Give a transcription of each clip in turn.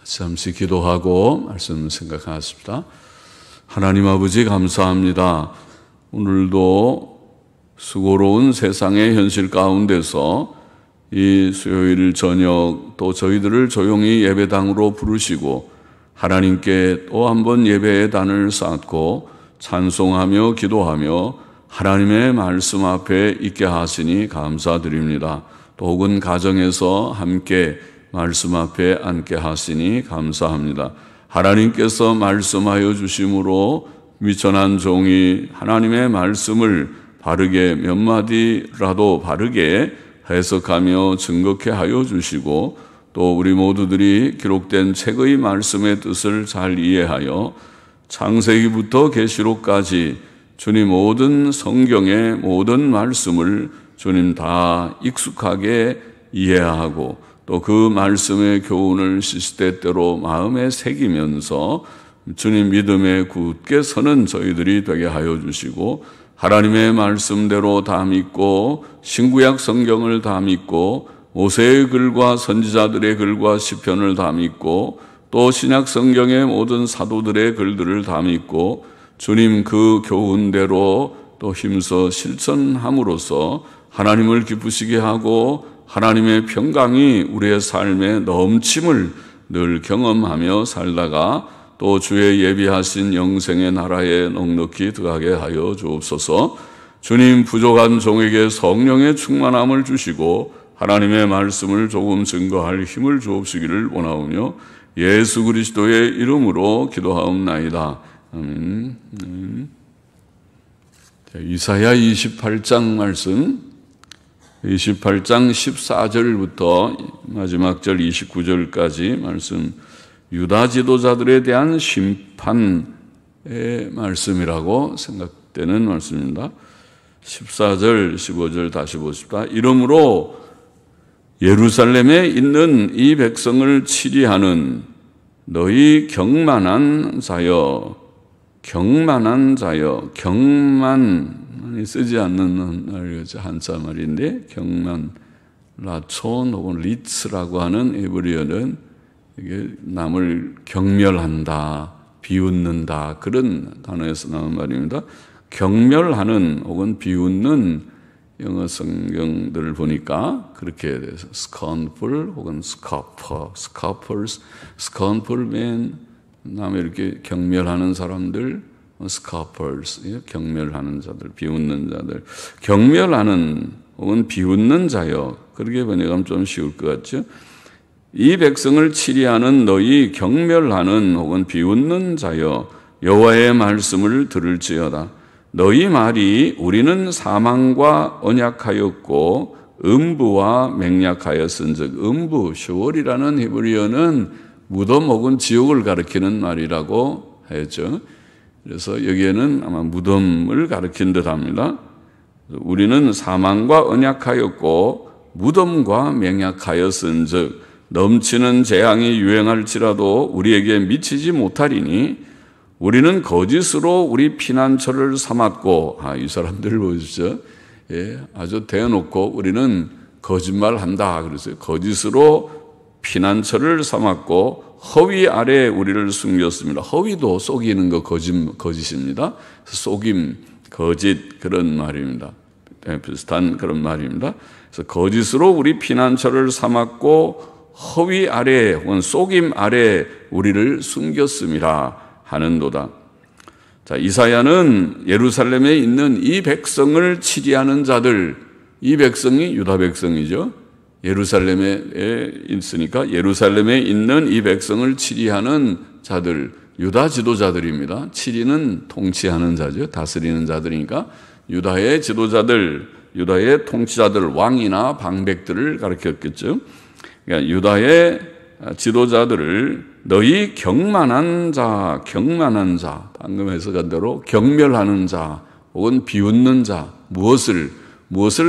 잠시 기도하고 말씀 생각하십시다. 하나님 아버지 감사합니다. 오늘도 수고로운 세상의 현실 가운데서 이 수요일 저녁 또 저희들을 조용히 예배당으로 부르시고 하나님께 또 한 번 예배의 단을 쌓고 찬송하며 기도하며 하나님의 말씀 앞에 있게 하시니 감사드립니다. 또 혹은 가정에서 함께 말씀 앞에 앉게 하시니 감사합니다. 하나님께서 말씀하여 주심으로 미천한 종이 하나님의 말씀을 바르게 몇 마디라도 바르게 해석하며 증거케 하여 주시고 또 우리 모두들이 기록된 책의 말씀의 뜻을 잘 이해하여 창세기부터 계시록까지 주님 모든 성경의 모든 말씀을 주님 다 익숙하게 이해하고 또 그 말씀의 교훈을 시시때때로 마음에 새기면서 주님 믿음에 굳게 서는 저희들이 되게 하여 주시고 하나님의 말씀대로 다 믿고 신구약 성경을 다 믿고 모세의 글과 선지자들의 글과 시편을 다 믿고 또 신약 성경의 모든 사도들의 글들을 다 믿고 주님 그 교훈대로 또 힘써 실천함으로써 하나님을 기쁘시게 하고 하나님의 평강이 우리의 삶에 넘침을 늘 경험하며 살다가 또 주의 예비하신 영생의 나라에 넉넉히 들어가게 하여 주옵소서. 주님 부족한 종에게 성령의 충만함을 주시고 하나님의 말씀을 조금 증거할 힘을 주옵시기를 원하오며 예수 그리스도의 이름으로 기도하옵나이다. 아멘. 이사야 28장 말씀 28장 14절부터 마지막 절 29절까지 말씀 유다 지도자들에 대한 심판의 말씀이라고 생각되는 말씀입니다. 14절 15절 다시 보십시다. 이러므로 예루살렘에 있는 이 백성을 치리하는 너희 경만한 자여 경만이 쓰지 않는 한자 말인데 경만, 라촌 혹은 리츠라고 하는 에브리어는 이게 남을 경멸한다, 비웃는다 그런 단어에서 나온 말입니다. 경멸하는 혹은 비웃는 영어 성경들을 보니까 그렇게 돼서 scornful 혹은 scoffer, scoffers, scornful men 남을 이렇게 경멸하는 사람들, scoffers 경멸하는 자들, 비웃는 자들, 경멸하는 혹은 비웃는 자여 그렇게 번역하면 좀 쉬울 것 같죠. 이 백성을 치리하는 너희 경멸하는 혹은 비웃는 자여 여호와의 말씀을 들을지어다. 너희 말이 우리는 사망과 언약하였고 음부와 맹약하였은즉 음부, 슈월이라는 히브리어는 무덤 혹은 지옥을 가리키는 말이라고 하였죠. 그래서 여기에는 아마 무덤을 가리킨 듯합니다. 우리는 사망과 언약하였고 무덤과 맹약하였은즉 넘치는 재앙이 유행할지라도 우리에게 미치지 못하리니 우리는 거짓으로 우리 피난처를 삼았고 이 사람들 보십시오. 예, 아주 대놓고 우리는 거짓말한다 그랬어요. 거짓으로 피난처를 삼았고 허위 아래 우리를 숨겼습니다. 허위도 속이는 거 거짓입니다. 속임, 거짓 그런 말입니다. 비슷한 그런 말입니다. 그래서 거짓으로 우리 피난처를 삼았고 허위 아래 혹은 속임 아래 우리를 숨겼습니다 하는도다. 자, 이사야는 예루살렘에 있는 이 백성을 치리하는 자들, 이 백성이 유다 백성이죠. 예루살렘에 있으니까 예루살렘에 있는 이 백성을 치리하는 자들, 유다 지도자들입니다. 치리는 통치하는 자죠. 다스리는 자들이니까 유다의 지도자들, 유다의 통치자들, 왕이나 방백들을 가리켰겠죠. 그러니까 유다의 지도자들을 너희 경만한 자, 방금 해석한 대로 경멸하는 자 혹은 비웃는 자, 무엇을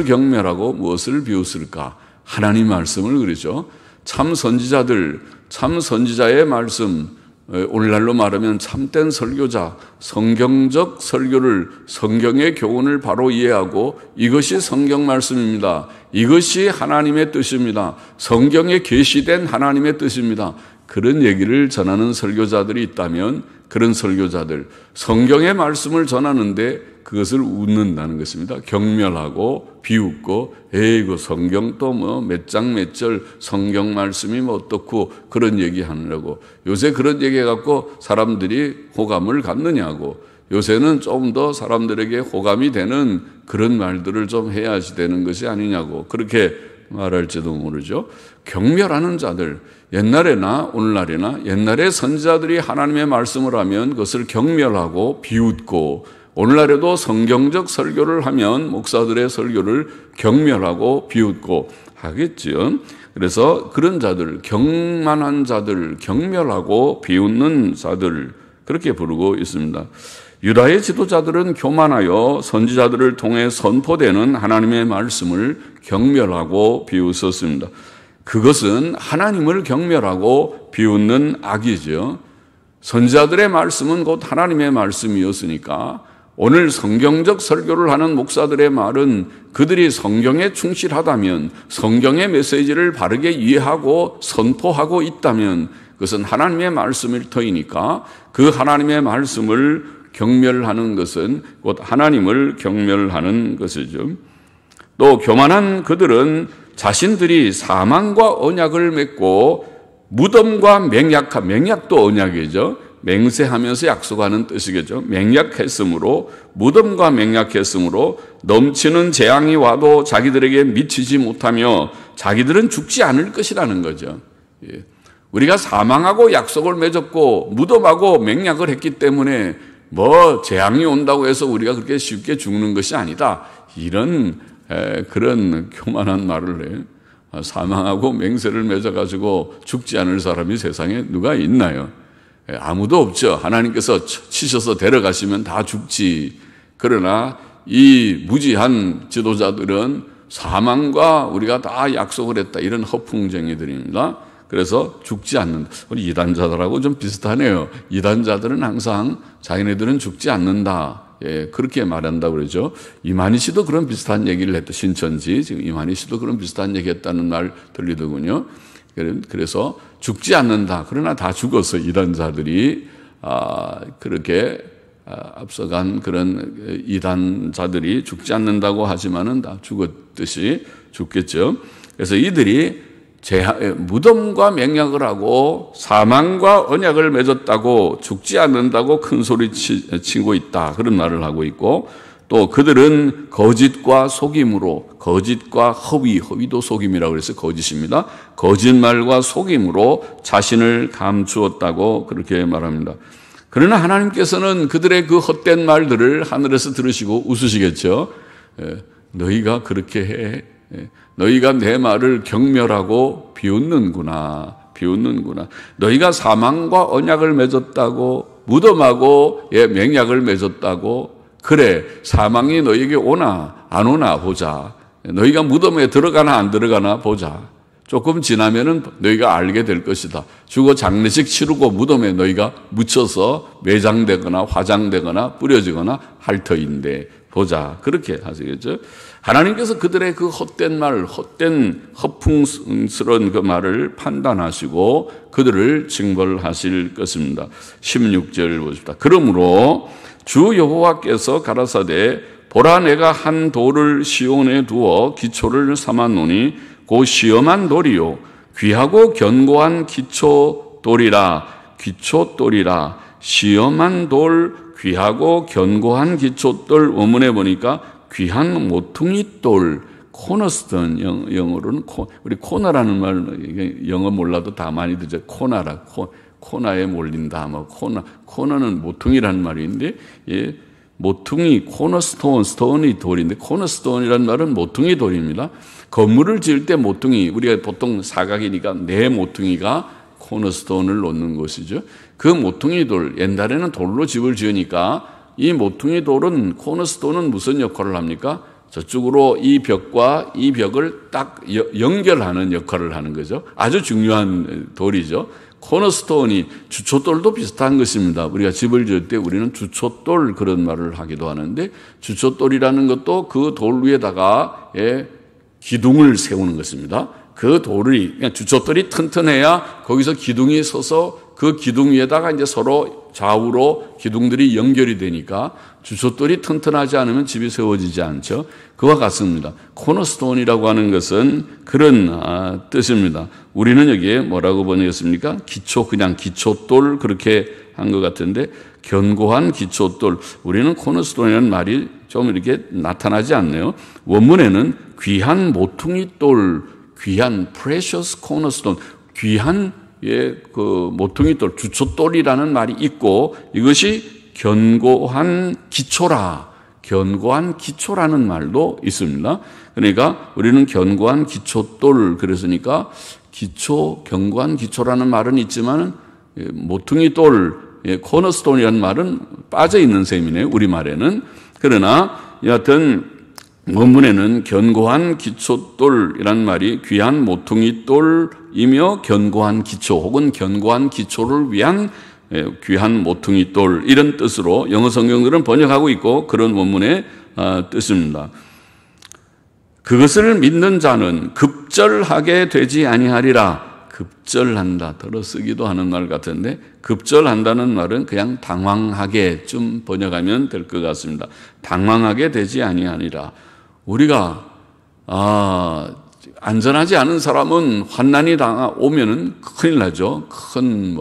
경멸하고 무엇을 비웃을까? 하나님 말씀을 그러죠. 참 선지자의 말씀, 오늘날로 말하면 참된 설교자, 성경적 설교를, 성경의 교훈을 바로 이해하고 이것이 성경 말씀입니다. 이것이 하나님의 뜻입니다. 성경에 계시된 하나님의 뜻입니다. 그런 얘기를 전하는 설교자들이 있다면 그런 설교자들, 성경의 말씀을 전하는데 그것을 웃는다는 것입니다. 경멸하고 비웃고 에이구 성경 또 뭐 몇 장 몇 절 성경 말씀이 뭐 어떻고 그런 얘기하느라고 요새 그런 얘기해갖고 사람들이 호감을 갖느냐고 요새는 좀 더 사람들에게 호감이 되는 그런 말들을 좀 해야지 되는 것이 아니냐고 그렇게 말할지도 모르죠. 경멸하는 자들, 옛날에나 오늘날이나 옛날에 선지자들이 하나님의 말씀을 하면 그것을 경멸하고 비웃고 오늘날에도 성경적 설교를 하면 목사들의 설교를 경멸하고 비웃고 하겠죠. 그래서 그런 자들, 경만한 자들, 경멸하고 비웃는 자들 그렇게 부르고 있습니다. 유다의 지도자들은 교만하여 선지자들을 통해 선포되는 하나님의 말씀을 경멸하고 비웃었습니다. 그것은 하나님을 경멸하고 비웃는 악이죠. 선지자들의 말씀은 곧 하나님의 말씀이었으니까 오늘 성경적 설교를 하는 목사들의 말은 그들이 성경에 충실하다면 성경의 메시지를 바르게 이해하고 선포하고 있다면 그것은 하나님의 말씀일 터이니까 그 하나님의 말씀을 경멸하는 것은 곧 하나님을 경멸하는 것이죠. 또 교만한 그들은 자신들이 사망과 언약을 맺고 무덤과 맹약도 언약이죠. 맹세하면서 약속하는 뜻이겠죠. 맹약했으므로 무덤과 맹약했으므로 넘치는 재앙이 와도 자기들에게 미치지 못하며 자기들은 죽지 않을 것이라는 거죠. 우리가 사망하고 약속을 맺었고 무덤하고 맹약을 했기 때문에 뭐 재앙이 온다고 해서 우리가 그렇게 쉽게 죽는 것이 아니다. 이런 그런 교만한 말을 해요. 사망하고 맹세를 맺어가지고 죽지 않을 사람이 세상에 누가 있나요? 아무도 없죠. 하나님께서 치셔서 데려가시면 다 죽지. 그러나 이 무지한 지도자들은 사망과 우리가 다 약속을 했다. 이런 허풍쟁이들입니다. 그래서 죽지 않는다. 우리 이단자들하고 좀 비슷하네요. 이단자들은 항상 자기네들은 죽지 않는다. 그렇게 말한다고 그러죠. 이만희 씨도 그런 비슷한 얘기를 했다. 신천지. 지금 이만희 씨도 그런 비슷한 얘기 했다는 말 들리더군요. 그래서 죽지 않는다. 그러나 다 죽었어. 이단자들이. 그렇게 앞서간 그런 이단자들이 죽지 않는다고 하지만은 다 죽었듯이 죽겠죠. 그래서 이들이 무덤과 맹약을 하고 사망과 언약을 맺었다고 죽지 않는다고 큰 소리 치고 있다. 그런 말을 하고 있고 또 그들은 거짓과 속임으로 거짓과 허위도 속임이라고 해서 거짓입니다. 거짓말과 속임으로 자신을 감추었다고 그렇게 말합니다. 그러나 하나님께서는 그들의 그 헛된 말들을 하늘에서 들으시고 웃으시겠죠. 너희가 그렇게 해. 너희가 내 말을 경멸하고 비웃는구나. 너희가 사망과 언약을 맺었다고 무덤하고 맹약을 맺었다고 그래 사망이 너희에게 오나 안 오나 보자. 너희가 무덤에 들어가나 안 들어가나 보자. 조금 지나면은 너희가 알게 될 것이다. 죽어 장례식 치르고 무덤에 너희가 묻혀서 매장되거나 화장되거나 뿌려지거나 할 터인데 보자. 그렇게 하시겠죠. 하나님께서 그들의 그 헛된 말, 헛된 허풍스러운 그 말을 판단하시고 그들을 징벌하실 것입니다. 16절 보십시다. 그러므로 주 여호와께서 가라사대 보라 내가 한 돌을 시온에 두어 기초를 삼았노니 곧 시험한 돌이요 귀하고 견고한 기초돌이라 시험한 돌 귀하고 견고한 기초돌 원문에 보니까 귀한 모퉁이돌 코너스톤 영어로는 우리 코나라는 말 영어 몰라도 다 많이 듣죠. 코나라 코나에 몰린다. 뭐 코너는 모퉁이라는 말인데 모퉁이 코너스톤 스톤이 돌인데 코너스톤이라는 말은 모퉁이 돌입니다. 건물을 지을 때 모퉁이 우리가 보통 사각이니까 네 모퉁이가 코너스톤을 놓는 것이죠. 그 모퉁이 돌 옛날에는 돌로 집을 지으니까 이 모퉁이 돌은 코너스톤은 무슨 역할을 합니까? 저쪽으로 이 벽과 이 벽을 딱 연결하는 역할을 하는 거죠. 아주 중요한 돌이죠. 코너스톤이 주춧돌도 비슷한 것입니다. 우리가 집을 지을 때 우리는 주춧돌 그런 말을 하기도 하는데 주춧돌이라는 것도 그 돌 위에다가 기둥을 세우는 것입니다. 그 돌이, 그냥 주춧돌이 튼튼해야 거기서 기둥이 서서 그 기둥 위에다가 이제 서로 좌우로 기둥들이 연결이 되니까 주춧돌이 튼튼하지 않으면 집이 세워지지 않죠. 그와 같습니다. 코너스톤이라고 하는 것은 그런 뜻입니다. 우리는 여기에 뭐라고 번역했습니까? 기초, 그냥 기초돌 그렇게 한 것 같은데 견고한 기초돌. 우리는 코너스톤이라는 말이 좀 이렇게 나타나지 않네요. 원문에는 귀한 모퉁이돌, 귀한 precious cornerstone, 귀한 그 모퉁이돌, 주춧돌이라는 말이 있고 이것이 견고한 기초라, 견고한 기초라는 말도 있습니다. 그러니까 우리는 견고한 기초돌 그랬으니까 기초, 견고한 기초라는 말은 있지만 모퉁이돌, 코너스톤이라는 말은 빠져 있는 셈이네요. 우리말에는. 그러나 여하튼 원문에는 견고한 기초돌이라는 말이 귀한 모퉁이돌이며 견고한 기초 혹은 견고한 기초를 위한 귀한 모퉁이돌 이런 뜻으로 영어 성경들은 번역하고 있고 그런 원문의 뜻입니다. 그것을 믿는 자는 급절하게 되지 아니하리라. 급절한다. 들어쓰기도 하는 말 같은데 급절한다는 말은 그냥 당황하게 좀 번역하면 될 것 같습니다. 당황하게 되지 아니하리라. 우리가 안전하지 않은 사람은 환난이 오면은 큰일 나죠. 큰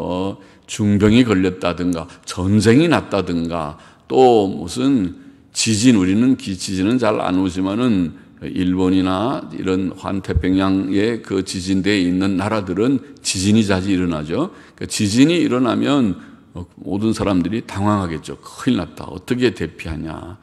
중병이 걸렸다든가 전쟁이 났다든가 또 무슨 지진, 우리는 지진은 잘 안 오지만은 일본이나 이런 환태평양의 그 지진대에 있는 나라들은 지진이 자주 일어나죠. 그러니까 지진이 일어나면 모든 사람들이 당황하겠죠. 큰일 났다. 어떻게 대피하냐.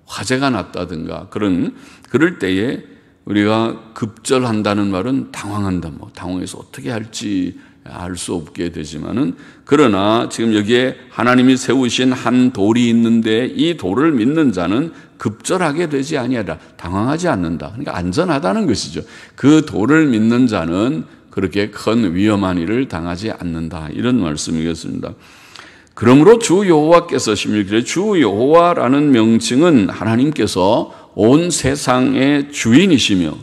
화재가 났다든가 그럴 때에 우리가 급절한다는 말은 당황한다. 당황해서 어떻게 할지 알 수 없게 되지만은 그러나 지금 여기에 하나님이 세우신 한 돌이 있는데 이 돌을 믿는 자는 급절하게 되지 아니하리라. 당황하지 않는다. 그러니까 안전하다는 것이죠. 그 돌을 믿는 자는 그렇게 큰 위험한 일을 당하지 않는다. 이런 말씀이겠습니다. 그러므로 주 여호와께서 16절에 주 여호와라는 명칭은 하나님께서 온 세상의 주인이시며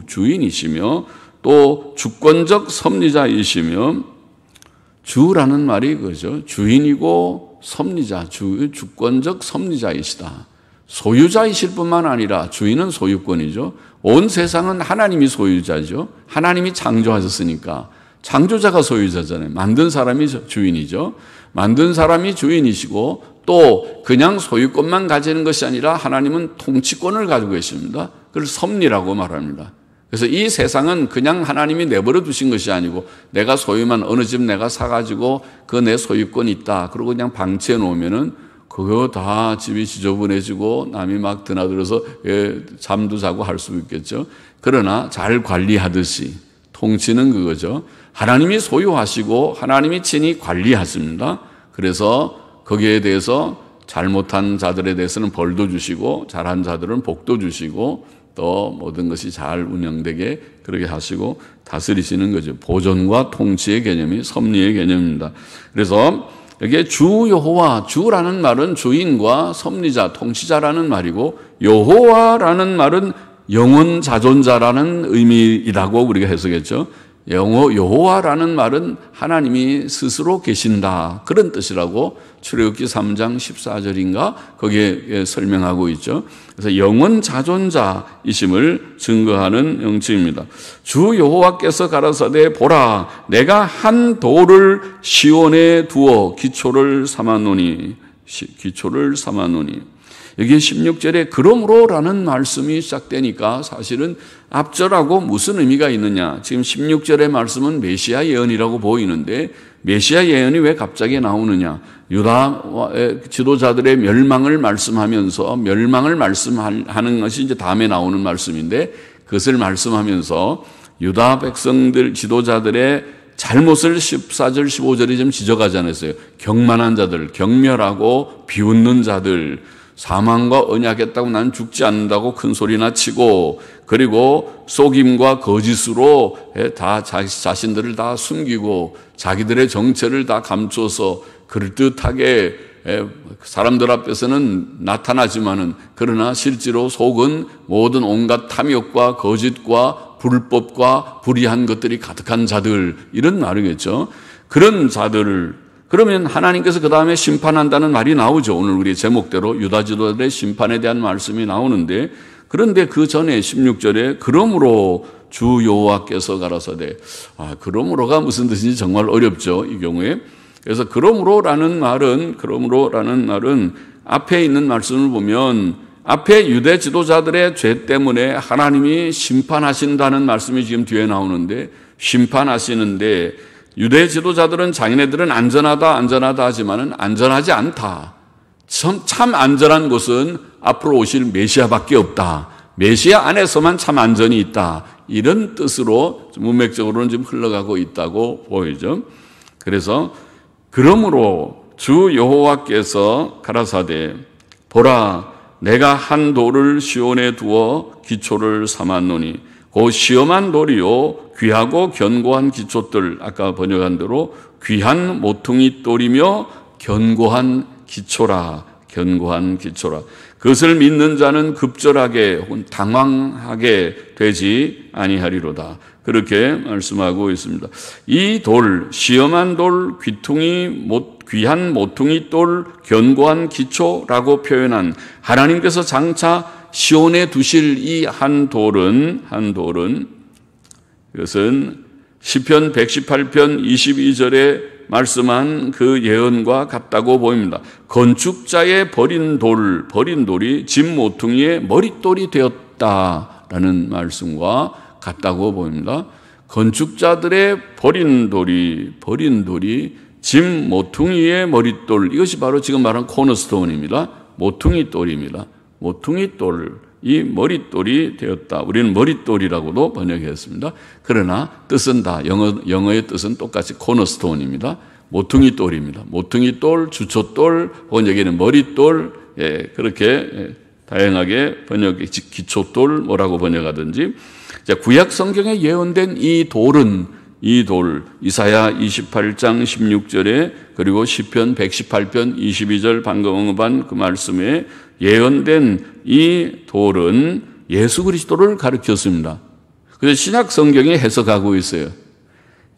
주인이시며 또 주권적 섭리자이시며 주라는 말이 그죠. 주인이고 섭리자, 주권적 섭리자이시다. 소유자이실 뿐만 아니라 주인은 소유권이죠. 온 세상은 하나님이 소유자죠. 하나님이 창조하셨으니까 창조자가 소유자잖아요. 만든 사람이 주인이죠. 만든 사람이 주인이시고 또 그냥 소유권만 가지는 것이 아니라 하나님은 통치권을 가지고 계십니다. 그걸 섭리라고 말합니다. 그래서 이 세상은 그냥 하나님이 내버려 두신 것이 아니고 내가 소유만 어느 집 내가 사가지고 그 내 소유권이 있다. 그러고 그냥 방치해 놓으면은 그거 다 집이 지저분해지고 남이 막 드나들어서 잠도 자고 할 수 있겠죠. 그러나 잘 관리하듯이 통치는 그거죠. 하나님이 소유하시고 하나님이 친히 관리하십니다. 그래서 거기에 대해서 잘못한 자들에 대해서는 벌도 주시고 잘한 자들은 복도 주시고 또 모든 것이 잘 운영되게 그렇게 하시고 다스리시는 거죠. 보존과 통치의 개념이 섭리의 개념입니다. 그래서 여기에 주 여호와, 주라는 말은 주인과 섭리자, 통치자라는 말이고 여호와라는 말은 영원 자존자라는 의미이라고 우리가 해석했죠. 여호와라는 말은 하나님이 스스로 계신다. 그런 뜻이라고 출애굽기 3장 14절인가 거기에 설명하고 있죠. 그래서 영원 자존자이심을 증거하는 명칭입니다. 주 여호와께서 가라사대 보라 내가 한 돌을 시온에 두어 기초를 삼았노니 여기 16절에 그러므로라는 말씀이 시작되니까 사실은 앞절하고 무슨 의미가 있느냐. 지금 16절의 말씀은 메시아 예언이라고 보이는데 메시아 예언이 왜 갑자기 나오느냐. 유다 지도자들의 멸망을 말씀하면서 멸망을 말씀하는 것이 이제 다음에 나오는 말씀인데 그것을 말씀하면서 유다 백성들 지도자들의 잘못을 14절 15절이 좀 지적하지 않았어요. 경만한 자들, 경멸하고 비웃는 자들, 사망과 언약했다고 나는 죽지 않는다고 큰 소리나 치고 그리고 속임과 거짓으로 다 자신들을 다 숨기고 자기들의 정체를 다 감춰서 그럴듯하게 사람들 앞에서는 나타나지만은 그러나 실제로 속은 모든 온갖 탐욕과 거짓과 불법과 불의한 것들이 가득한 자들, 이런 말이겠죠. 그런 자들을, 그러면 하나님께서 그 다음에 심판한다는 말이 나오죠. 오늘 우리 제목대로 유다 지도자들의 심판에 대한 말씀이 나오는데, 그런데 그 전에 16절에 그러므로 주 여호와께서 가라사대, 그러므로가 무슨 뜻인지 정말 어렵죠, 이 경우에. 그래서 그러므로라는 말은 앞에 있는 말씀을 보면 앞에 유대 지도자들의 죄 때문에 하나님이 심판하신다는 말씀이 지금 뒤에 나오는데, 심판하시는데 유대 지도자들은 자기네들은 안전하다 하지만은 안전하지 않다. 참 안전한 곳은 앞으로 오실 메시아밖에 없다. 메시아 안에서만 참 안전이 있다. 이런 뜻으로 문맥적으로는 지금 흘러가고 있다고 보이죠. 그래서 그러므로 주 여호와께서 가라사대, 보라 내가 한 돌을 시온에 두어 기초를 삼았노니 그 시험한 돌이요 귀하고 견고한 기초들, 아까 번역한 대로 귀한 모퉁이 돌이며 견고한 기초라. 그것을 믿는 자는 급절하게 혹은 당황하게 되지 아니하리로다. 그렇게 말씀하고 있습니다. 이 돌, 시험한 돌, 귀한 모퉁이 돌, 견고한 기초라고 표현한 하나님께서 장차 시온에 두실 이 한 돌은 이것은 시편 118편 22절에 말씀한 그 예언과 같다고 보입니다. 건축자의 버린 돌이 집 모퉁이의 머릿돌이 되었다라는 말씀과 같다고 보입니다. 건축자들의 버린 돌이 집 모퉁이의 머릿돌, 이것이 바로 지금 말한 코너스톤입니다. 모퉁이 돌입니다. 모퉁이 돌, 이 머릿돌이 되었다. 우리는 머릿돌이라고도 번역했습니다. 그러나 뜻은 다 영어의 뜻은 똑같이 코너스톤입니다. 모퉁이 돌입니다. 모퉁이 돌, 주초돌, 혹은 여기는 머릿돌, 그렇게 다양하게 기초돌 뭐라고 번역하든지. 구약 성경에 예언된 이 돌, 이사야 28장 16절에 그리고 시편 118편 22절 방금 언급한 그 말씀에 예언된 이 돌은 예수 그리스도를 가리켰습니다. 그래서 신약 성경이 해석하고 있어요.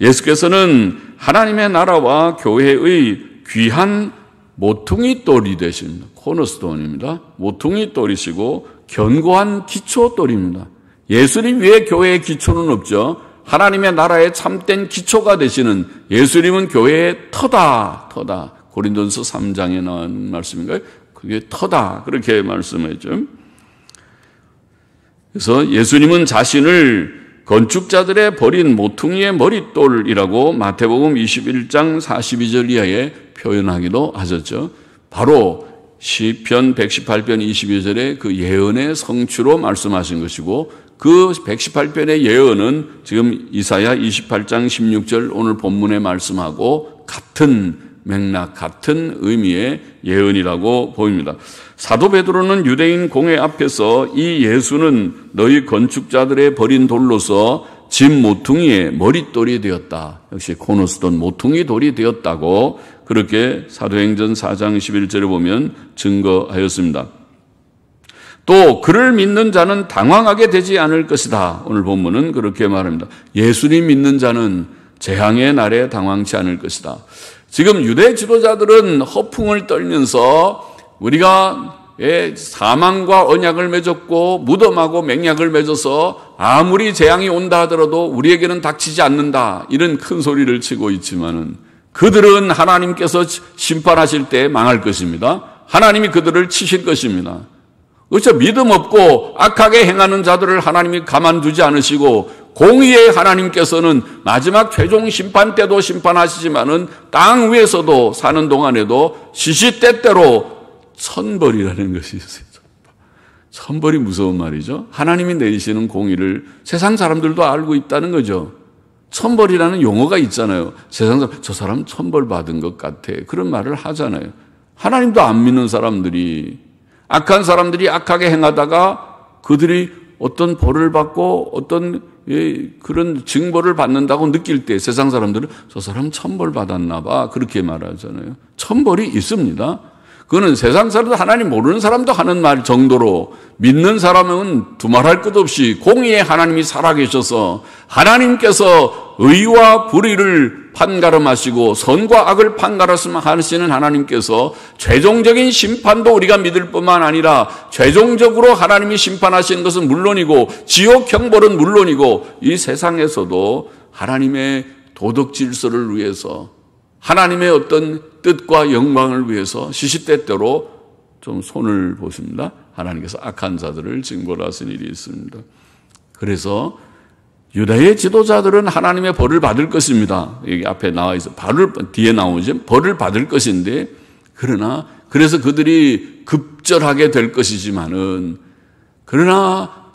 예수께서는 하나님의 나라와 교회의 귀한 모퉁이 돌이 되십니다. 코너스톤입니다. 모퉁이 돌이시고 견고한 기초 돌입니다. 예수님 위에 교회의 기초는 없죠. 하나님의 나라의 참된 기초가 되시는 예수님은 교회의 터다. 고린도전서 3장에 나온 말씀인가요? 그게 터다. 그렇게 말씀했죠. 그래서 예수님은 자신을 건축자들의 버린 모퉁이의 머릿돌이라고 마태복음 21장 42절 이하에 표현하기도 하셨죠. 바로 시편 118편 22절의 그 예언의 성취로 말씀하신 것이고, 그 118편의 예언은 지금 이사야 28장 16절 오늘 본문의 말씀하고 같은 맥락, 같은 의미의 예언이라고 보입니다. 사도 베드로는 유대인 공회 앞에서 이 예수는 너희 건축자들의 버린 돌로서 집 모퉁이의 머릿돌이 되었다. 역시 코너스톤 모퉁이 돌이 되었다고 그렇게 사도행전 4장 11절에 보면 증거하였습니다. 또 그를 믿는 자는 당황하게 되지 않을 것이다. 오늘 본문은 그렇게 말합니다. 예수님 믿는 자는 재앙의 날에 당황치 않을 것이다. 지금 유대 지도자들은 허풍을 떨면서 우리가 사망과 언약을 맺었고 무덤하고 맹약을 맺어서 아무리 재앙이 온다 하더라도 우리에게는 닥치지 않는다, 이런 큰 소리를 치고 있지만은 그들은 하나님께서 심판하실 때 망할 것입니다. 하나님이 그들을 치실 것입니다. 그렇죠. 믿음 없고 악하게 행하는 자들을 하나님이 가만두지 않으시고 공의의 하나님께서는 마지막 최종 심판 때도 심판하시지만은 땅 위에서도 사는 동안에도 시시때때로 천벌이라는 것이 있어요. 천벌이 무서운 말이죠. 하나님이 내리시는 공의를 세상 사람들도 알고 있다는 거죠. 천벌이라는 용어가 있잖아요. 세상 사람, 저 사람 천벌 받은 것 같아, 그런 말을 하잖아요. 하나님도 안 믿는 사람들이, 악한 사람들이 악하게 행하다가 그들이 어떤 벌을 받고 어떤 그런 징벌을 받는다고 느낄 때 세상 사람들은 저 사람 천벌 받았나 봐, 그렇게 말하잖아요. 천벌이 있습니다. 그거는 세상 사람도 하나님 모르는 사람도 하는 말 정도로 믿는 사람은 두말할 것 없이 공의의 하나님이 살아계셔서 하나님께서 의와 불의를 판가름하시고 선과 악을 판가름하시는 하나님께서 최종적인 심판도 우리가 믿을 뿐만 아니라 최종적으로 하나님이 심판하시는 것은 물론이고 지옥 형벌은 물론이고 이 세상에서도 하나님의 도덕 질서를 위해서 하나님의 어떤 뜻과 영광을 위해서 시시때때로 좀 손을 보십니다. 하나님께서 악한 자들을 징벌하신 일이 있습니다. 그래서 유다의 지도자들은 하나님의 벌을 받을 것입니다. 여기 앞에 나와 있어. 뒤에 나오죠. 벌을 받을 것인데, 그래서 그들이 급절하게 될 것이지만은, 그러나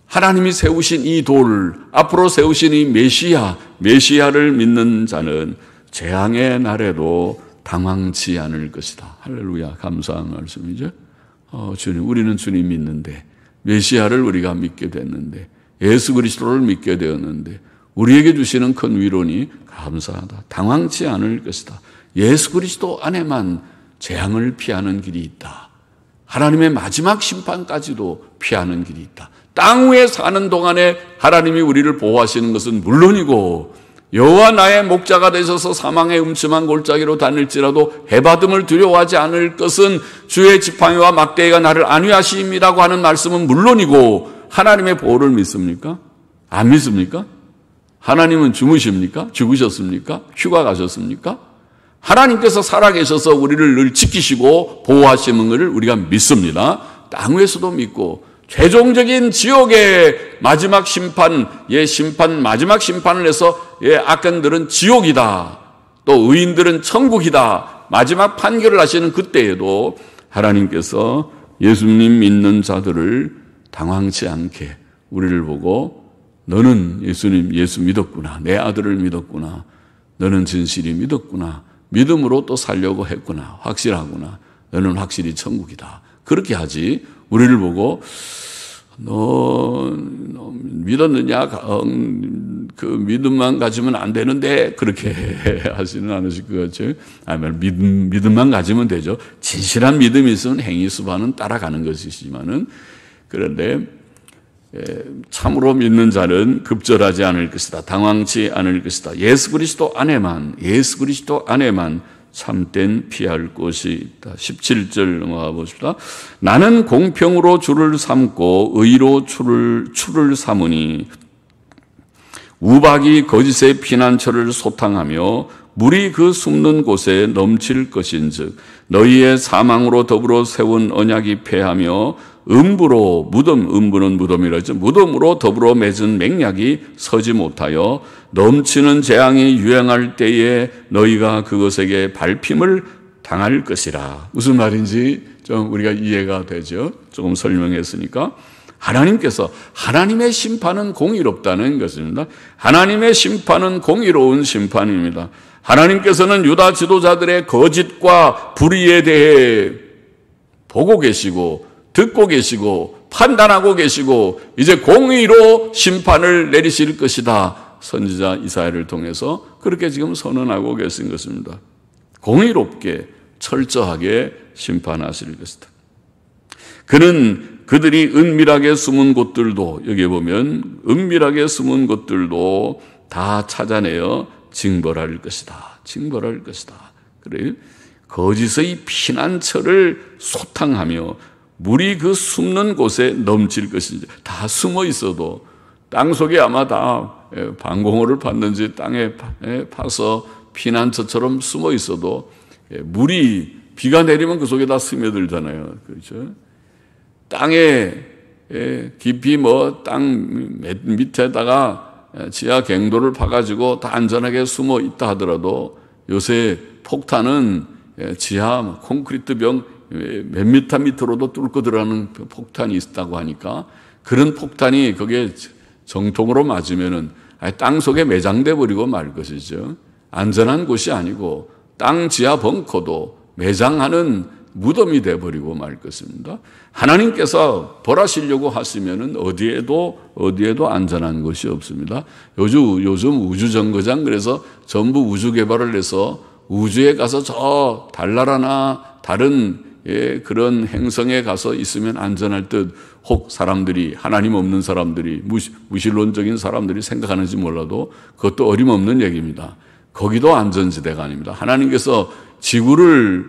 하나님이 세우신 이 돌, 앞으로 세우신 이 메시아를 믿는 자는 재앙의 날에도 당황치 않을 것이다. 할렐루야, 감사한 말씀이죠. 주님, 우리는 주님 믿는데, 메시아를 우리가 믿게 됐는데, 예수 그리스도를 믿게 되었는데 우리에게 주시는 큰 위로니 감사하다. 당황치 않을 것이다. 예수 그리스도 안에만 재앙을 피하는 길이 있다. 하나님의 마지막 심판까지도 피하는 길이 있다. 땅 위에 사는 동안에 하나님이 우리를 보호하시는 것은 물론이고 여호와 나의 목자가 되셔서 사망의 음침한 골짜기로 다닐지라도 해받음을 두려워하지 않을 것은 주의 지팡이와 막대기가 나를 안위하심이라고 하는 말씀은 물론이고 하나님의 보호를 믿습니까? 안 믿습니까? 하나님은 주무십니까? 죽으셨습니까? 휴가 가셨습니까? 하나님께서 살아계셔서 우리를 늘 지키시고 보호하시는 것을 우리가 믿습니다. 땅 위에서도 믿고 최종적인 지옥의 마지막 심판, 마지막 심판을 해서 악간들은 지옥이다. 또 의인들은 천국이다. 마지막 판결을 하시는 그때에도 하나님께서 예수님 믿는 자들을 당황치 않게 우리를 보고 너는 예수 믿었구나. 내 아들을 믿었구나. 너는 진실이 믿었구나. 믿음으로 또 살려고 했구나. 확실하구나. 너는 확실히 천국이다. 그렇게 하지. 우리를 보고 너 믿었느냐? 그 믿음만 가지면 안 되는데 그렇게 하지는 않으실 것 같죠. 믿음만 가지면 되죠. 진실한 믿음이 있으면 행위 수반은 따라가는 것이지만은 그런데 참으로 믿는 자는 급절하지 않을 것이다. 당황치 않을 것이다. 예수 그리스도 안에만 참된 피할 곳이 있다. 17절 넘어가 보십시다. 나는 공평으로 주를 삼고 의로 추를 삼으니 우박이 거짓의 피난처를 소탕하며 물이 그 숨는 곳에 넘칠 것인즉 너희의 사망으로 더불어 세운 언약이 패하며 음부는 무덤이라죠. 무덤으로 더불어 맺은 맹약이 서지 못하여 넘치는 재앙이 유행할 때에 너희가 그것에게 밟힘을 당할 것이라. 무슨 말인지 좀 우리가 이해가 되죠. 조금 설명했으니까. 하나님의 심판은 공의롭다는 것입니다. 하나님의 심판은 공의로운 심판입니다. 하나님께서는 유다 지도자들의 거짓과 불의에 대해 보고 계시고 듣고 계시고 판단하고 계시고 이제 공의로 심판을 내리실 것이다. 선지자 이사야를 통해서 그렇게 지금 선언하고 계신 것입니다. 공의롭게 철저하게 심판하실 것이다. 그들이 은밀하게 숨은 곳들도 여기 보면 은밀하게 숨은 곳들도 다 찾아내어 징벌할 것이다. 징벌할 것이다. 그래 거짓의 피난처를 소탕하며 물이 그 숨는 곳에 넘칠 것이지. 다 숨어 있어도 땅 속에 아마 다 방공호를 팠는지 땅에 파서 피난처처럼 숨어 있어도 물이 비가 내리면 그 속에 다 스며들잖아요. 그렇죠? 땅에 깊이 땅 밑에다가 지하 갱도를 파가지고 다 안전하게 숨어 있다 하더라도 요새 폭탄은 지하 콘크리트 병 몇 미터 밑으로도 뚫고 들어가는 폭탄이 있다고 하니까 그런 폭탄이 거기에 정통으로 맞으면은 땅 속에 매장돼 버리고 말 것이죠. 안전한 곳이 아니고 땅 지하 벙커도 매장하는 무덤이 돼 버리고 말 것입니다. 하나님께서 벌하시려고 하시면은 어디에도 안전한 곳이 없습니다. 요즘 우주 정거장 그래서 전부 우주 개발을 해서 우주에 가서 저 달나라나 다른 그런 행성에 가서 있으면 안전할 듯 혹 사람들이, 하나님 없는 사람들이, 무신론적인 사람들이 생각하는지 몰라도 그것도 어림없는 얘기입니다. 거기도 안전지대가 아닙니다. 하나님께서 지구를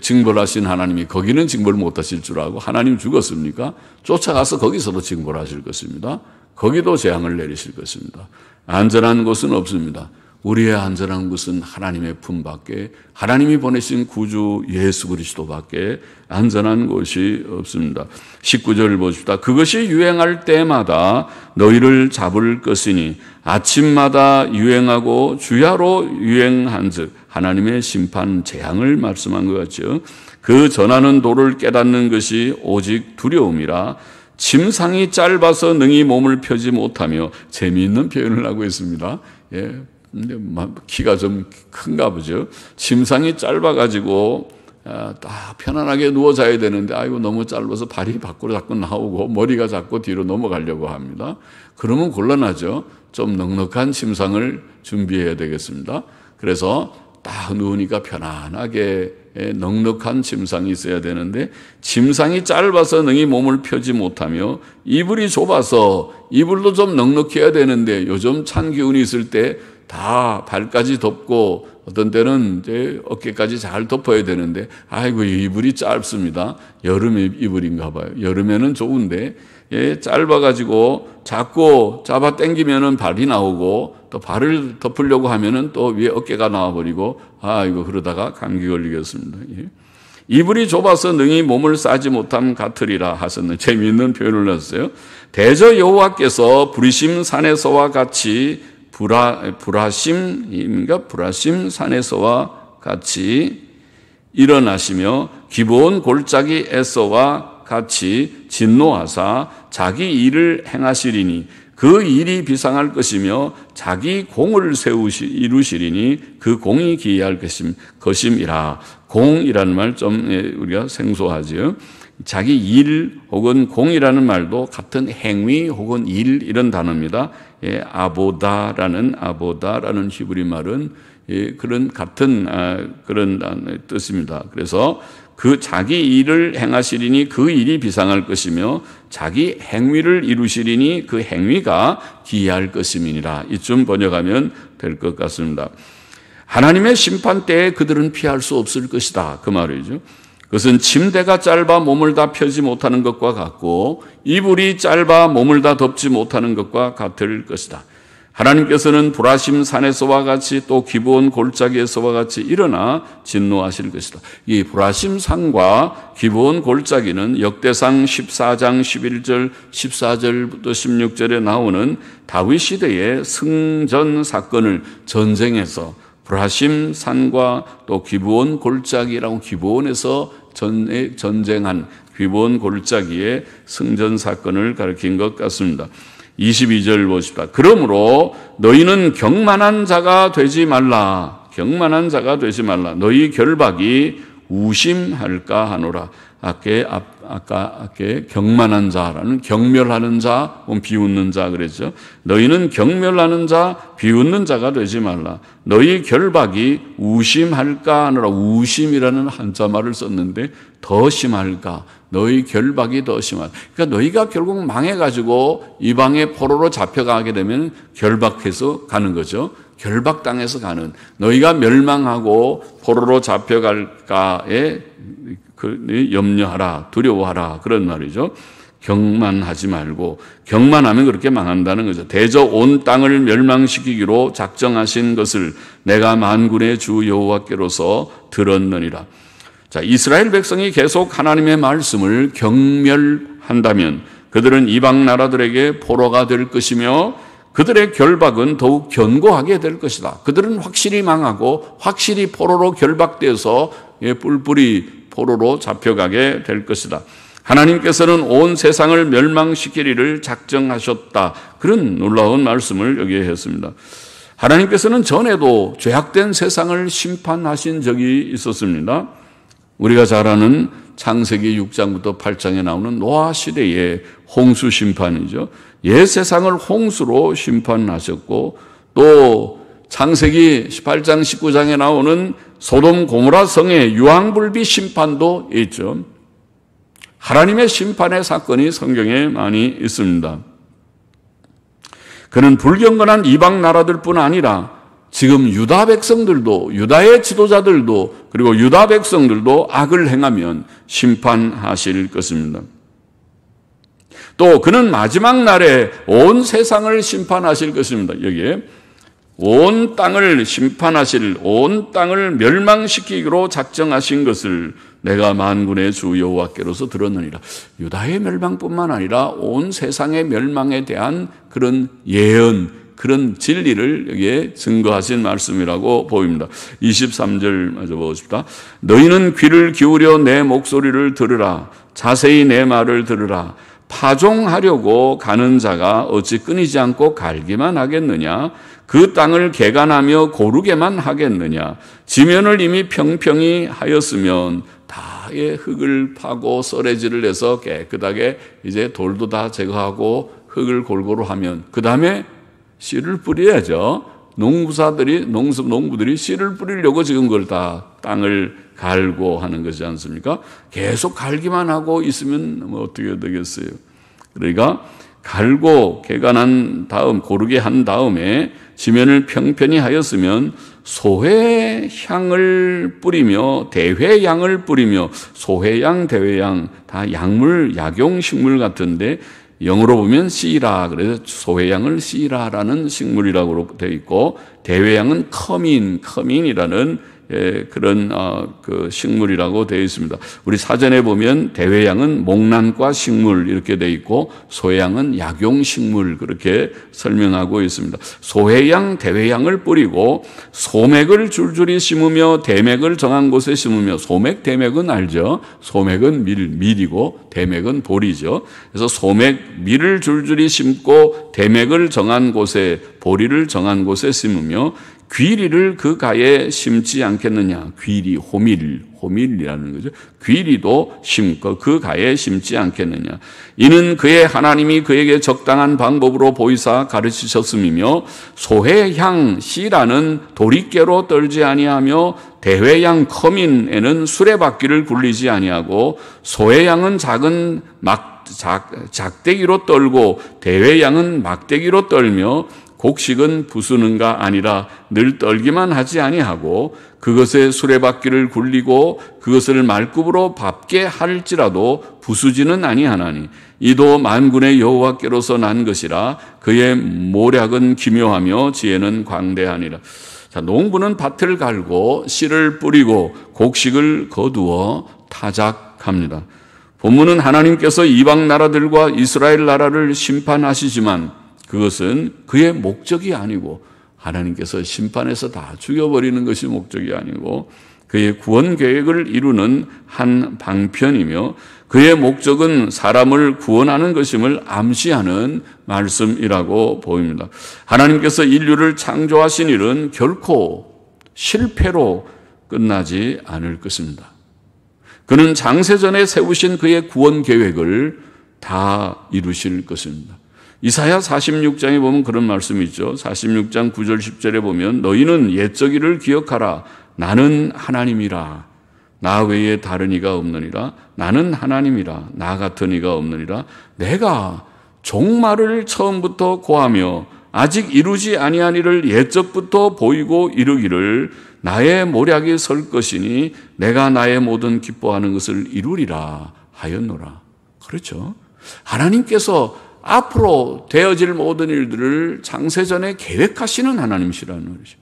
징벌하신 하나님이 거기는 징벌 못하실 줄 알고 하나님 죽었습니까? 쫓아가서 거기서도 징벌하실 것입니다. 거기도 재앙을 내리실 것입니다. 안전한 곳은 없습니다. 우리의 안전한 곳은 하나님의 품밖에, 하나님이 보내신 구주 예수 그리스도밖에 안전한 곳이 없습니다. 19절 보십시다. 그것이 유행할 때마다 너희를 잡을 것이니 아침마다 유행하고 주야로 유행한즉, 하나님의 심판 재앙을 말씀한 것 같죠. 그 전하는 도를 깨닫는 것이 오직 두려움이라. 침상이 짧아서 능히 몸을 펴지 못하며, 재미있는 표현을 하고 있습니다. 근데 키가 좀 큰가 보죠. 침상이 짧아가지고 딱 편안하게 누워 자야 되는데, 아이고 너무 짧아서 발이 밖으로 자꾸 나오고 머리가 자꾸 뒤로 넘어가려고 합니다. 그러면 곤란하죠. 좀 넉넉한 침상을 준비해야 되겠습니다. 그래서 딱 누우니까 편안하게 넉넉한 침상이 있어야 되는데, 침상이 짧아서 능히 몸을 펴지 못하며, 이불이 좁아서 이불도 좀 넉넉해야 되는데, 요즘 찬 기운이 있을 때 다 발까지 덮고 어떤 때는 이제 어깨까지 잘 덮어야 되는데, 아이고 이불이 짧습니다. 여름 이불인가 봐요. 여름에는 좋은데 짧아가지고 자꾸 잡아 당기면은 발이 나오고, 또 발을 덮으려고 하면은 또 위에 어깨가 나와버리고, 아이고 그러다가 감기 걸리겠습니다. 이불이 좁아서 능히 몸을 싸지 못함 같으리라 하셨는 재미있는 표현을 했어요. 대저 여호와께서 부리심 산에서와 같이, 브라심 산에서와 같이 일어나시며 기브온 골짜기 에서와 같이 진노하사 자기 일을 행하시리니 그 일이 비상할 것이며 자기 공을 이루시리니 그 공이 기이할 것임이라. 공이라는 말 좀 우리가 생소하죠. 자기 일 혹은 공이라는 말도 같은 행위 혹은 일, 이런 단어입니다. 아보다라는 히브리 말은 그런 같은 그런 뜻입니다. 그래서 그 자기 일을 행하시리니 그 일이 비상할 것이며 자기 행위를 이루시리니 그 행위가 기이할 것임이니라. 이쯤 번역하면 될 것 같습니다. 하나님의 심판 때에 그들은 피할 수 없을 것이다, 그 말이죠. 그것은 침대가 짧아 몸을 다 펴지 못하는 것과 같고, 이불이 짧아 몸을 다 덮지 못하는 것과 같을 것이다. 하나님께서는 브라심 산에서와 같이 또 기브온 골짜기에서와 같이 일어나 진노하실 것이다. 이 브라심 산과 기브온 골짜기는 역대상 14장 11절 14절부터 16절에 나오는 다윗 시대의 승전 사건을, 전쟁에서 브라심 산과 또 기브온 골짜기라고, 기브온에서 전쟁한 기브온 골짜기의 승전 사건을 가리킨 것 같습니다. 22절 보십시다. 그러므로 너희는 경만한 자가 되지 말라. 경만한 자가 되지 말라. 너희 결박이 우심할까 하노라. 아까 경만한 자라는, 경멸하는 자, 비웃는 자 그랬죠. 너희는 경멸하는 자, 비웃는 자가 되지 말라. 너희 결박이 우심할까 하노라. 우심이라는 한자말을 썼는데 더 심할까. 너희 결박이 더 심하다. 그러니까 너희가 결국 망해가지고 이방의 포로로 잡혀가게 되면 결박해서 가는 거죠. 결박당해서 가는, 너희가 멸망하고 포로로 잡혀갈까에 염려하라, 두려워하라, 그런 말이죠. 경만하지 말고, 경만하면 그렇게 망한다는 거죠. 대저 온 땅을 멸망시키기로 작정하신 것을 내가 만군의 주 여호와께로서 들었느니라. 자, 이스라엘 백성이 계속 하나님의 말씀을 경멸한다면 그들은 이방 나라들에게 포로가 될 것이며 그들의 결박은 더욱 견고하게 될 것이다. 그들은 확실히 망하고 확실히 포로로 결박되어서 뿔뿔이 포로로 잡혀가게 될 것이다. 하나님께서는 온 세상을 멸망시키리를 작정하셨다. 그런 놀라운 말씀을 여기에 했습니다. 하나님께서는 전에도 죄악된 세상을 심판하신 적이 있었습니다. 우리가 잘 아는 창세기 6장부터 8장에 나오는 노아 시대의 홍수 심판이죠. 옛 세상을 홍수로 심판하셨고 또 창세기 18장 19장에 나오는 소돔 고모라 성의 유황불비 심판도 있죠. 하나님의 심판의 사건이 성경에 많이 있습니다. 그는 불경건한 이방 나라들뿐 아니라 지금 유다 백성들도, 유다의 지도자들도, 그리고 유다 백성들도 악을 행하면 심판하실 것입니다. 또 그는 마지막 날에 온 세상을 심판하실 것입니다. 여기에 온 땅을 심판하실, 온 땅을 멸망시키기로 작정하신 것을 내가 만군의 주 여호와께로서 들었느니라. 유다의 멸망뿐만 아니라 온 세상의 멸망에 대한 그런 예언, 그런 진리를 여기에 증거하신 말씀이라고 보입니다. 23절 마저 보십시다. 너희는 귀를 기울여 내 목소리를 들으라. 자세히 내 말을 들으라. 파종하려고 가는 자가 어찌 끊이지 않고 갈기만 하겠느냐? 그 땅을 개간하며 고르게만 하겠느냐? 지면을 이미 평평히 하였으면 다의 흙을 파고 썰애질을 해서 깨끗하게 이제 돌도 다 제거하고 흙을 골고루 하면 그 다음에 씨를 뿌려야죠. 농부들이 씨를 뿌리려고 지금 그걸 다 땅을 갈고 하는 것이지 않습니까? 계속 갈기만 하고 있으면 뭐 어떻게 되겠어요? 그러니까 갈고 개간한 다음 고르게 한 다음에 지면을 평편히 하였으면 소회향을 뿌리며 대회향을 뿌리며 소회향, 대회향 다 약물, 약용식물 같은데 영어로 보면 씨라, 그래서 소회향을 씨라라는 식물이라고 되어 있고 대회향은 커민이라는 그런 그 식물이라고 되어 있습니다. 우리 사전에 보면 대회향은 목란과 식물 이렇게 되어 있고 소회향은 약용식물 그렇게 설명하고 있습니다. 소회향, 대회향을 뿌리고 소맥을 줄줄이 심으며 대맥을 정한 곳에 심으며 소맥, 대맥은 알죠? 소맥은 밀이고 대맥은 보리죠. 그래서 소맥, 밀을 줄줄이 심고 대맥을 정한 곳에 보리를 정한 곳에 심으며 귀리를 그 가에 심지 않겠느냐. 귀리, 호밀이라는 거죠. 귀리도 심고 그 가에 심지 않겠느냐. 이는 그의 하나님이 그에게 적당한 방법으로 보이사 가르치셨음이며 소회향 씨라는 도리깨로 떨지 아니하며 대회향 커민에는 수레바퀴를 굴리지 아니하고 소회향은 작은 작대기로 떨고 대회향은 막대기로 떨며 곡식은 부수는가 아니라 늘 떨기만 하지 아니하고 그것에 수레바퀴를 굴리고 그것을 말굽으로 밟게 할지라도 부수지는 아니하나니 이도 만군의 여호와께로서 난 것이라 그의 모략은 기묘하며 지혜는 광대하니라. 자, 농부는 밭을 갈고 씨를 뿌리고 곡식을 거두어 타작합니다. 본문은 하나님께서 이방 나라들과 이스라엘 나라를 심판하시지만 그것은 그의 목적이 아니고 하나님께서 심판해서 다 죽여버리는 것이 목적이 아니고 그의 구원 계획을 이루는 한 방편이며 그의 목적은 사람을 구원하는 것임을 암시하는 말씀이라고 보입니다. 하나님께서 인류를 창조하신 일은 결코 실패로 끝나지 않을 것입니다. 그는 장세전에 세우신 그의 구원 계획을 다 이루실 것입니다. 이사야 46장에 보면 그런 말씀이 있죠. 46장 9절 10절에 보면 너희는 옛적 일을 기억하라. 나는 하나님이라. 나 외에 다른 이가 없느니라. 나는 하나님이라. 나 같은 이가 없느니라. 내가 종말을 처음부터 고하며 아직 이루지 아니한 일을 옛적부터 보이고 이루기를 나의 모략이 설 것이니 내가 나의 모든 기뻐하는 것을 이루리라 하였노라. 그렇죠. 하나님께서 앞으로 되어질 모든 일들을 장세전에 계획하시는 하나님이시라는 것이죠.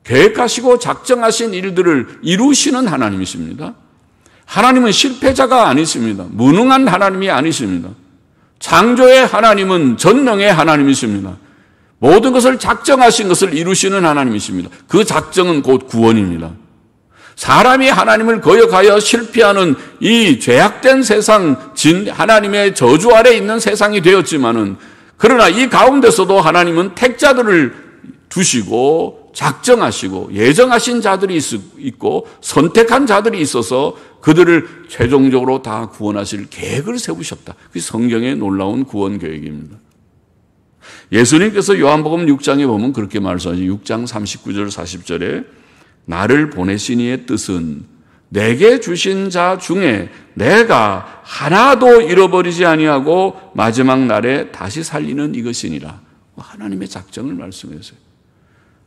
계획하시고 작정하신 일들을 이루시는 하나님이십니다. 하나님은 실패자가 아니십니다. 무능한 하나님이 아니십니다. 창조의 하나님은 전능의 하나님이십니다. 모든 것을 작정하신 것을 이루시는 하나님이십니다. 그 작정은 곧 구원입니다. 사람이 하나님을 거역하여 실패하는 이 죄악된 세상, 하나님의 저주 아래 있는 세상이 되었지만은 그러나 이 가운데서도 하나님은 택자들을 두시고 작정하시고 예정하신 자들이 있고 선택한 자들이 있어서 그들을 최종적으로 다 구원하실 계획을 세우셨다. 그게 성경의 놀라운 구원 계획입니다. 예수님께서 요한복음 6장에 보면 그렇게 말씀하죠. 6장 39절 40절에 나를 보내신 이의 뜻은 내게 주신 자 중에 내가 하나도 잃어버리지 아니하고 마지막 날에 다시 살리는 이것이니라. 하나님의 작정을 말씀하세요.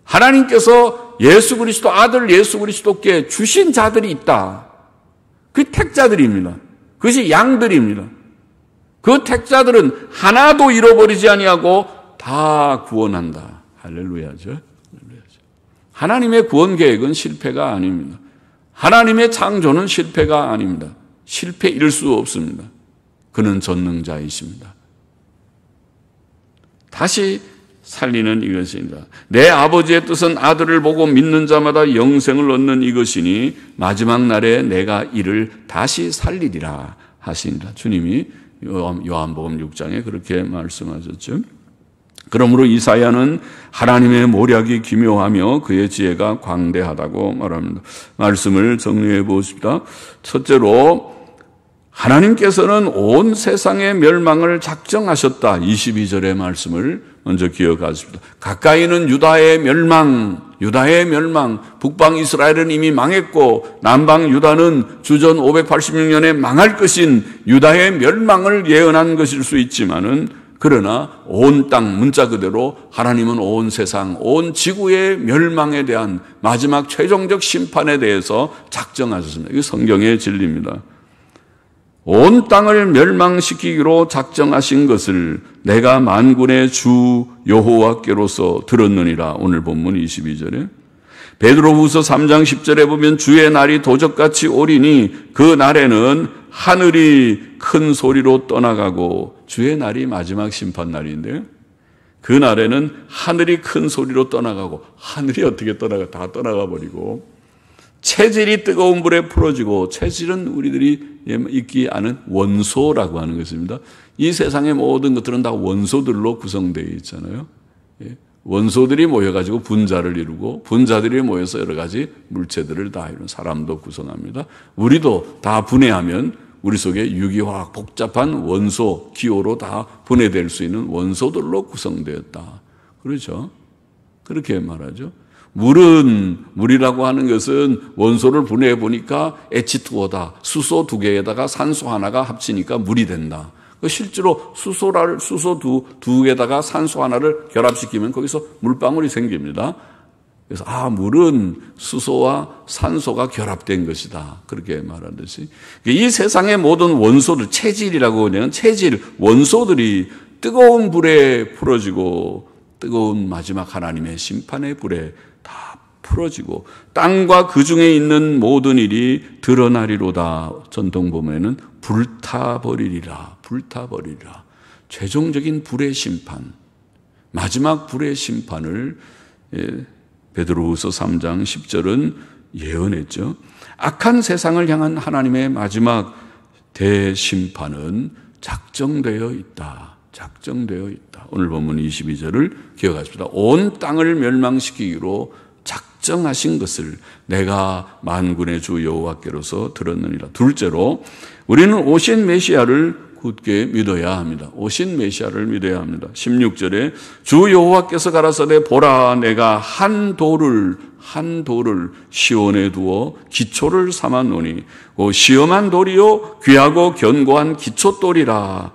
하나님께서 예수 그리스도 아들 예수 그리스도께 주신 자들이 있다. 그 택자들입니다. 그것이 양들입니다. 그 택자들은 하나도 잃어버리지 아니하고 다 구원한다. 할렐루야죠. 하나님의 구원 계획은 실패가 아닙니다. 하나님의 창조는 실패가 아닙니다. 실패일 수 없습니다. 그는 전능자이십니다. 다시 살리는 이것입니다. 내 아버지의 뜻은 아들을 보고 믿는 자마다 영생을 얻는 이것이니 마지막 날에 내가 이를 다시 살리리라 하시니라. 주님이 요한복음 6장에 그렇게 말씀하셨죠. 그러므로 이사야는 하나님의 모략이 기묘하며 그의 지혜가 광대하다고 말합니다. 말씀을 정리해 보십시다. 첫째로 하나님께서는 온 세상의 멸망을 작정하셨다. 22절의 말씀을 먼저 기억하십시다. 가까이는 유다의 멸망, 북방 이스라엘은 이미 망했고 남방 유다는 주전 586년에 망할 것인 유다의 멸망을 예언한 것일 수 있지만은 그러나 온 땅, 문자 그대로 하나님은 온 세상, 온 지구의 멸망에 대한 마지막 최종적 심판에 대해서 작정하셨습니다. 이게 성경의 진리입니다. 온 땅을 멸망시키기로 작정하신 것을 내가 만군의 주 여호와께로서 들었느니라. 오늘 본문 22절에 베드로후서 3장 10절에 보면 주의 날이 도적같이 오리니 그 날에는 하늘이 큰 소리로 떠나가고, 주의 날이 마지막 심판 날인데요. 그 날에는 하늘이 큰 소리로 떠나가고, 하늘이 어떻게 떠나가? 다 떠나가 버리고, 체질이 뜨거운 불에 풀어지고, 체질은 우리들이 잊지 않은 원소라고 하는 것입니다. 이 세상의 모든 것들은 다 원소들로 구성되어 있잖아요. 원소들이 모여가지고 분자를 이루고, 분자들이 모여서 여러 가지 물체들을 다 이루는 사람도 구성합니다. 우리도 다 분해하면 우리 속에 유기화학 복잡한 원소, 기호로 다 분해될 수 있는 원소들로 구성되었다. 그렇죠? 그렇게 말하죠. 물이라고 하는 것은 원소를 분해해 보니까 H2O다. 수소 2개에다가 산소 하나가 합치니까 물이 된다. 실제로 수소 두 개에다가 산소 하나를 결합시키면 거기서 물방울이 생깁니다. 그래서 물은 수소와 산소가 결합된 것이다. 그렇게 말하듯이 이 세상의 모든 원소들, 체질이라고 하는 체질, 원소들이 뜨거운 불에 풀어지고 뜨거운 마지막 하나님의 심판의 불에 다 풀어지고 땅과 그 중에 있는 모든 일이 드러나리로다. 전통 보면은 불타버리리라. 최종적인 불의 심판, 마지막 불의 심판을 베드로후서 3장 10절은 예언했죠. 악한 세상을 향한 하나님의 마지막 대심판은 작정되어 있다. 오늘 본문 22절을 기억하십시다. 온 땅을 멸망시키기로 작정하신 것을 내가 만군의 주 여호와께로서 들었느니라. 둘째로 우리는 오신 메시아를 굳게 믿어야 합니다. 오신 메시아를 믿어야 합니다. 16절에 주 여호와께서 가라사대 보라 내가 한 돌을 시온에 두어 기초를 삼았노니 시험한 돌이요 귀하고 견고한 기초돌이라.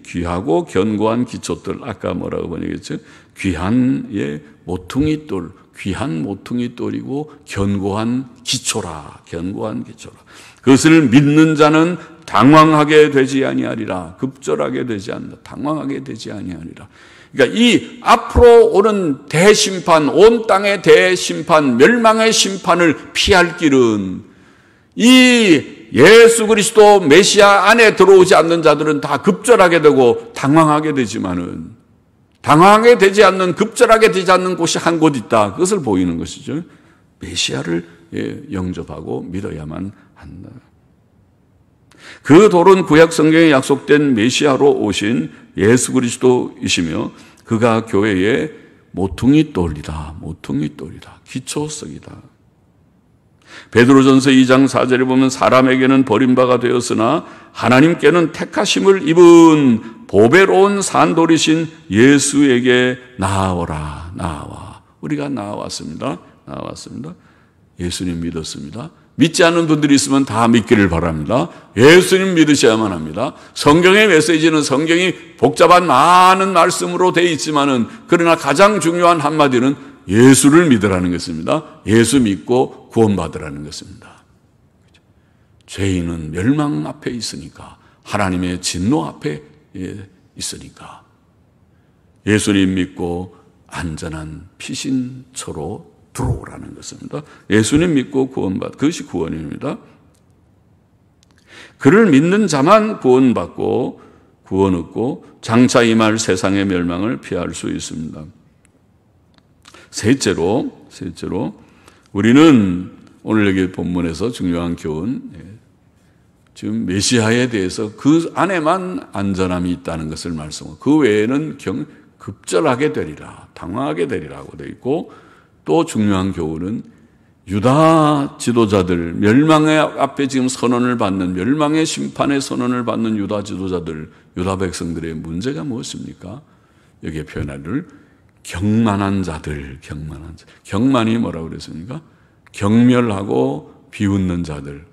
귀하고 견고한 기초돌, 아까 뭐라고 번역했죠? 귀한 모퉁이돌, 귀한 모퉁이돌이고 견고한 기초라. 그것을 믿는 자는 당황하게 되지 아니하리라. 급절하게 되지 않는다. 당황하게 되지 아니하리라. 그러니까 이 앞으로 오는 대심판, 온 땅의 대심판, 멸망의 심판을 피할 길은 이 예수 그리스도 메시아 안에 들어오지 않는 자들은 다 급절하게 되고 당황하게 되지만은, 당황하게 되지 않는, 급절하게 되지 않는 곳이 한 곳 있다. 그것을 보이는 것이죠. 메시아를 영접하고 믿어야만 한다. 그 돌은 구약 성경에 약속된 메시아로 오신 예수 그리스도이시며 그가 교회의 모퉁이돌이다. 기초석이다. 베드로전서 2장 4절에 보면 사람에게는 버림받아 되었으나 하나님께는 택하심을 입은 보배로운 산돌이신 예수에게 나아오라. 나와. 우리가 나왔습니다. 예수님 믿었습니다. 믿지 않는 분들이 있으면 다 믿기를 바랍니다. 예수님 믿으셔야만 합니다. 성경의 메시지는 성경이 복잡한 많은 말씀으로 되어 있지만은 그러나 가장 중요한 한마디는 예수를 믿으라는 것입니다. 예수 믿고 구원받으라는 것입니다. 죄인은 멸망 앞에 있으니까, 하나님의 진노 앞에 있으니까 예수님 믿고 안전한 피신처로 들어오라는 것입니다. 예수님 믿고 그것이 구원입니다. 그를 믿는 자만 구원받고 구원 얻고 장차 임할 세상의 멸망을 피할 수 있습니다. 셋째로 우리는 오늘 여기 본문에서 중요한 교훈, 지금 메시아에 대해서 그 안에만 안전함이 있다는 것을 말씀하고 그 외에는 급절하게 되리라, 당황하게 되리라고 되어 있고, 또 중요한 교훈은 유다 지도자들, 멸망의 앞에 지금 선언을 받는, 멸망의 심판의 선언을 받는 유다 지도자들, 유다 백성들의 문제가 무엇입니까? 여기에 표현하기를 경만한 자들, 경만이 뭐라고 그랬습니까? 경멸하고 비웃는 자들.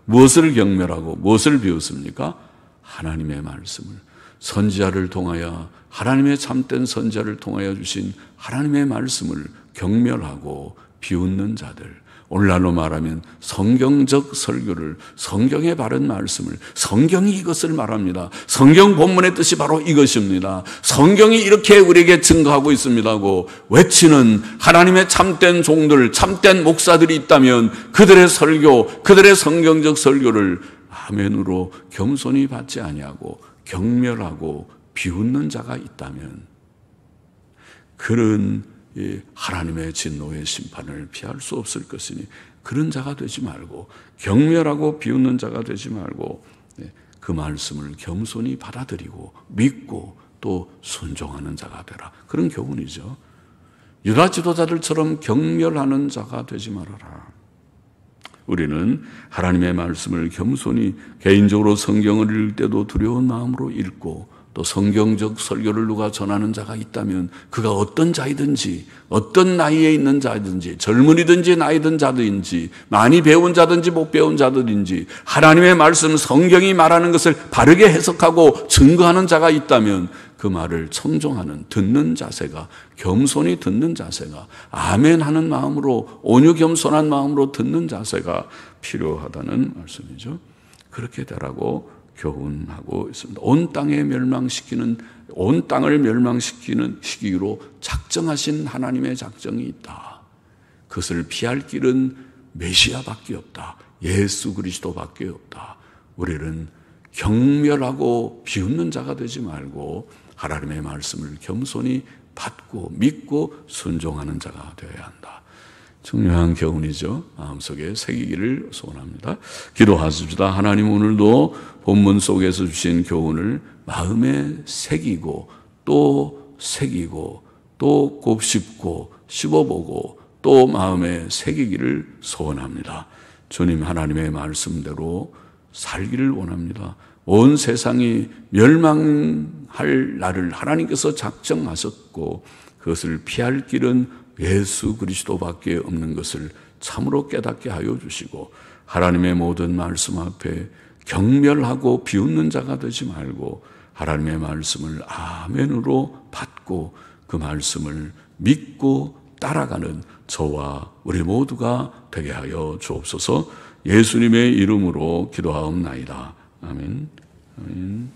무엇을 경멸하고 무엇을 비웃습니까? 하나님의 말씀을, 선지자를 통하여, 하나님의 참된 선지자를 통하여 주신 하나님의 말씀을 경멸하고 비웃는 자들. 오늘날로 말하면 성경적 설교를, 성경의 바른 말씀을, 성경이 이것을 말합니다. 성경 본문의 뜻이 바로 이것입니다. 성경이 이렇게 우리에게 증거하고 있습니다고 외치는 하나님의 참된 종들, 참된 목사들이 있다면 그들의 설교, 그들의 성경적 설교를 아멘으로 겸손히 받지 아니하고 경멸하고 비웃는 자가 있다면 그런 하나님의 진노의 심판을 피할 수 없을 것이니 그런 자가 되지 말고, 경멸하고 비웃는 자가 되지 말고 그 말씀을 겸손히 받아들이고 믿고 또 순종하는 자가 되라. 그런 교훈이죠. 유다 지도자들처럼 경멸하는 자가 되지 말아라. 우리는 하나님의 말씀을 겸손히 개인적으로 성경을 읽을 때도 두려운 마음으로 읽고, 또 성경적 설교를 누가 전하는 자가 있다면 그가 어떤 자이든지, 어떤 나이에 있는 자든지, 젊은이든지 나이든 자든지, 많이 배운 자든지 못 배운 자든지 하나님의 말씀, 성경이 말하는 것을 바르게 해석하고 증거하는 자가 있다면 그 말을 청종하는, 듣는 자세가, 겸손히 듣는 자세가, 아멘 하는 마음으로, 온유 겸손한 마음으로 듣는 자세가 필요하다는 말씀이죠. 그렇게 되라고 교훈하고 있습니다. 온 땅을 멸망시키는 시기로 작정하신 하나님의 작정이 있다. 그것을 피할 길은 메시아밖에 없다. 예수 그리스도밖에 없다. 우리는 경멸하고 비웃는 자가 되지 말고 하나님의 말씀을 겸손히 받고 믿고 순종하는 자가 되어야 한다. 중요한 교훈이죠. 마음속에 새기기를 소원합니다. 기도하십시다. 하나님, 오늘도 본문 속에서 주신 교훈을 마음에 새기고 또 곱씹고 씹어보고 또 마음에 새기기를 소원합니다. 주님, 하나님의 말씀대로 살기를 원합니다. 온 세상이 멸망할 날을 하나님께서 작정하셨고 그것을 피할 길은 예수 그리스도밖에 없는 것을 참으로 깨닫게 하여 주시고, 하나님의 모든 말씀 앞에 경멸하고 비웃는 자가 되지 말고 하나님의 말씀을 아멘으로 받고 그 말씀을 믿고 따라가는 저와 우리 모두가 되게 하여 주옵소서. 예수님의 이름으로 기도하옵나이다. 아멘. 아멘.